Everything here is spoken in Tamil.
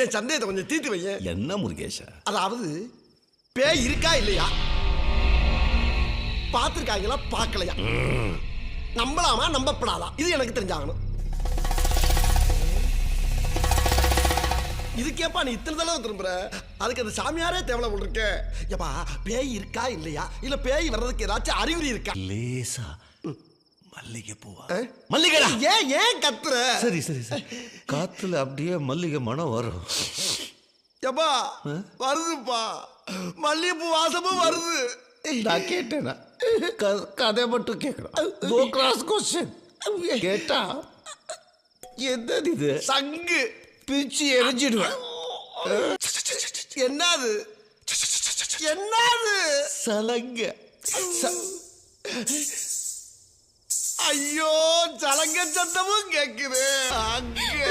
என் சந்தேகத்தை கொஞ்சம் தீர்த்து வைங்க. என்ன முருகேஷா? அதாவது பேய் இருக்கா இல்லையா, பார்த்துருக்காங்களா பார்க்கலையா, நம்பலாமா நம்பப்படாதா, இது எனக்கு தெரிஞ்சாகணும். இதுக்கேப்பா நீ இத்தனை தடவை திரும்புற? அதுக்கு அந்த சாமியாரே தேவலை போல் இருக்க. ஏப்பா பேய் இருக்கா இல்லையா, இல்ல பேய் வர்றதுக்கு ஏதாச்சும் அறிகுறி இருக்கா? லேசா மல்லிகை பூவா? மல்லிகைடா. ஏன் ஏன் கத்துற? சரி சரி சரி, காத்துல அப்படியே மல்லிகை மனம் வரும். ஏப்பா வருதுப்பா, மல்லிகைப்பூ வாசமும் வருது. நான் கேட்டேனா? கதை மட்டும் கேட்கறேன். No cross question. கேட்டா என்னது இது? சங்கு பிச்சு எரிஞ்சிடுவேன். என்னது என்னது? சலங்க. ஐயோ சலங்க சத்தமும் கேக்குது. அங்க